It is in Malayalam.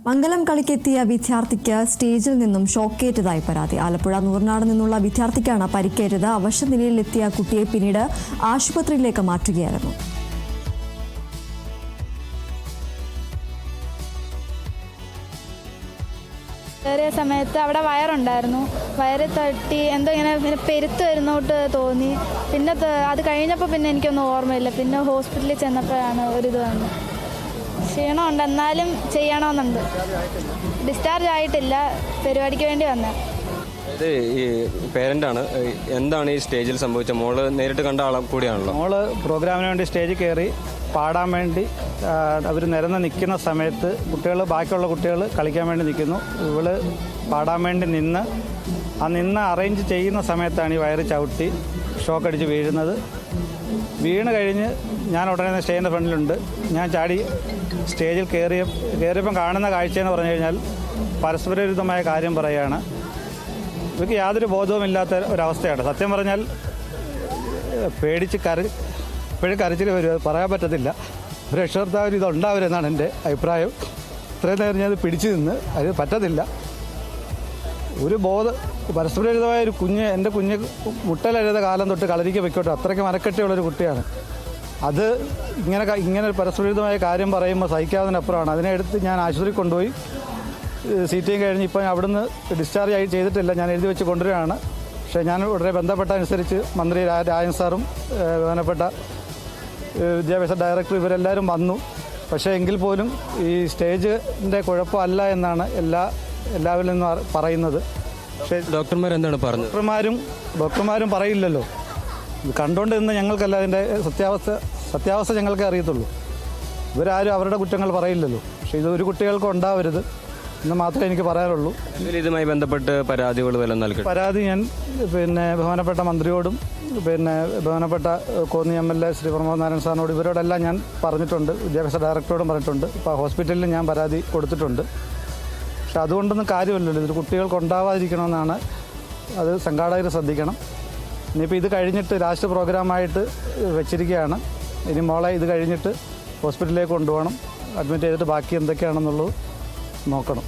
മംഗലം കളിക്കെത്തിയ വിദ്യാർത്ഥിക്ക് സ്റ്റേജിൽ നിന്നും ഷോക്കേറ്റതായി പരാതി. ആലപ്പുഴ നൂറിനാട് നിന്നുള്ള വിദ്യാർത്ഥിക്കാണ് പരിക്കേറ്റത്. അവശനിലയിലെത്തിയ കുട്ടിയെ പിന്നീട് ആശുപത്രിയിലേക്ക് മാറ്റുകയായിരുന്നു. കയറിയ സമയത്ത് അവിടെ വയറുണ്ടായിരുന്നു. വയറ് തട്ടി എന്തോ ഇങ്ങനെ പെരുത്ത് വരുന്നോട്ട് തോന്നി. പിന്നെ അത് കഴിഞ്ഞപ്പോൾ പിന്നെ എനിക്കൊന്നും ഓർമ്മയില്ല. പിന്നെ ഹോസ്പിറ്റലിൽ ചെന്നപ്പോഴാണ് ഒരിത് വന്നത്. ക്ഷീണമുണ്ട്, എന്നാലും ചെയ്യണമെന്നുണ്ട്. ഡിസ്ചാർജ് ആയിട്ടില്ല, പരിപാടിക്ക് വേണ്ടി വന്നത്. ഇത് ഈ പേരൻ്റാണ്. എന്താണ് ഈ സ്റ്റേജിൽ സംഭവിച്ചത്? മോള് നേരിട്ട് കണ്ട ആളെ കൂടിയാണല്ലോ. മോള് പ്രോഗ്രാമിന് വേണ്ടി സ്റ്റേജിൽ കയറി പാടാൻ വേണ്ടി അവർ നിരന്ന് നിൽക്കുന്ന സമയത്ത് ബാക്കിയുള്ള കുട്ടികൾ കളിക്കാൻ വേണ്ടി നിൽക്കുന്നു. ഇവള് പാടാൻ വേണ്ടി നിന്ന് അറേഞ്ച് ചെയ്യുന്ന സമയത്താണ് ഈ വയറ് ചവിട്ടി ഷോക്കടിച്ച് വീഴുന്നത്. വീണ് കഴിഞ്ഞ് ഞാൻ ഉടനെ സ്റ്റേജിൻ്റെ ഫ്രണ്ടിലുണ്ട്. ഞാൻ ചാടി സ്റ്റേജിൽ കയറിയപ്പം കാണുന്ന കാഴ്ചയെന്ന് പറഞ്ഞു കഴിഞ്ഞാൽ പരസ്പരവിരുദ്ധമായ കാര്യം പറയുകയാണ്. ഇവർക്ക് യാതൊരു ബോധവുമില്ലാത്ത ഒരവസ്ഥയാണ്. സത്യം പറഞ്ഞാൽ പേടിച്ച് ഇപ്പോഴും കരച്ചിൽ വരും. അത് പറയാൻ പറ്റത്തില്ല. ഒരു രക്ഷകർത്താവിന് ഇതുണ്ടാവരുതെന്നാണ് എൻ്റെ അഭിപ്രായം. ഇത്രയും നേരം ഞാൻ പിടിച്ചു നിന്ന് അത് പറ്റത്തില്ല. ഒരു പരസ്പരവിരുദ്ധമായ ഒരു എൻ്റെ കുഞ്ഞ് മുട്ടലെഴുത കാലം തൊട്ട് കളരിക്ക് വെക്കോട്ടെ, അത്രയ്ക്ക് മനക്കെട്ടിയുള്ളൊരു കുട്ടിയാണ്. അത് ഇങ്ങനെ പരസ്പരവിരുദ്ധമായ കാര്യം പറയുമ്പോൾ സഹിക്കാവുന്നതിനപ്പുറമാണ്. അതിനെ എടുത്ത് ഞാൻ ആശുപത്രിയിൽ കൊണ്ടുപോയി CT കഴിഞ്ഞ് ഇപ്പം അവിടുന്ന് ഡിസ്ചാർജ് ചെയ്തിട്ടില്ല. ഞാൻ എഴുതി വെച്ച് കൊണ്ടുവരികയാണ്. പക്ഷേ ഞാൻ ഉടനെ ബന്ധപ്പെട്ട അനുസരിച്ച് മന്ത്രി രാജൻ സാറും ബഹുമാനപ്പെട്ട വിദ്യാഭ്യാസ ഡയറക്ടർ ഇവരെല്ലാവരും വന്നു. പക്ഷേ എങ്കിൽ പോലും ഈ സ്റ്റേജിൻ്റെ കുഴപ്പമല്ല എന്നാണ് എല്ലാവരിൽ നിന്നും പറയുന്നത്. പക്ഷേ ഡോക്ടർമാരെന്താണ് പറഞ്ഞത്? ഡോക്ടർമാരും പറയില്ലല്ലോ. ഇത് കണ്ടുകൊണ്ട് നിന്ന് ഞങ്ങൾക്കല്ല അതിൻ്റെ സത്യാവസ്ഥ ഞങ്ങൾക്കേ അറിയത്തുള്ളൂ. ഇവരാരും അവരുടെ കുറ്റങ്ങൾ പറയില്ലല്ലോ. പക്ഷേ ഇത് ഒരു കുട്ടികൾക്കും ഉണ്ടാവരുത് എന്ന് മാത്രമേ എനിക്ക് പറയാനുള്ളൂ. ഇതുമായി ബന്ധപ്പെട്ട് പരാതികൾ വല്ലതും നൽകി? പരാതി ഞാൻ ബഹുമാനപ്പെട്ട മന്ത്രിയോടും ബഹുമാനപ്പെട്ട കോന്നി MLA ശ്രീ പ്രമോദ് നാരായണൻ സാറിനോട് ഇവരോടെല്ലാം ഞാൻ പറഞ്ഞിട്ടുണ്ട്. വിദ്യാഭ്യാസ ഡയറക്ടറോടും പറഞ്ഞിട്ടുണ്ട്. ഇപ്പോൾ ഹോസ്പിറ്റലിൽ ഞാൻ പരാതി കൊടുത്തിട്ടുണ്ട്. പക്ഷെ അതുകൊണ്ടൊന്നും കാര്യമല്ലല്ലോ. ഇത് കുട്ടികൾക്ക് ഉണ്ടാവാതിരിക്കണമെന്നാണ്. അത് സംഘാടകർ ശ്രദ്ധിക്കണം. ഇനിയിപ്പോൾ ഇത് കഴിഞ്ഞിട്ട് ലാസ്റ്റ് പ്രോഗ്രാമായിട്ട് വെച്ചിരിക്കുകയാണ്. ഇനി മോളെ ഇത് കഴിഞ്ഞിട്ട് ഹോസ്പിറ്റലിലേക്ക് കൊണ്ടുപോകണം. അഡ്മിറ്റ് ചെയ്തിട്ട് ബാക്കി എന്തൊക്കെയാണെന്നുള്ളത് നോക്കണം.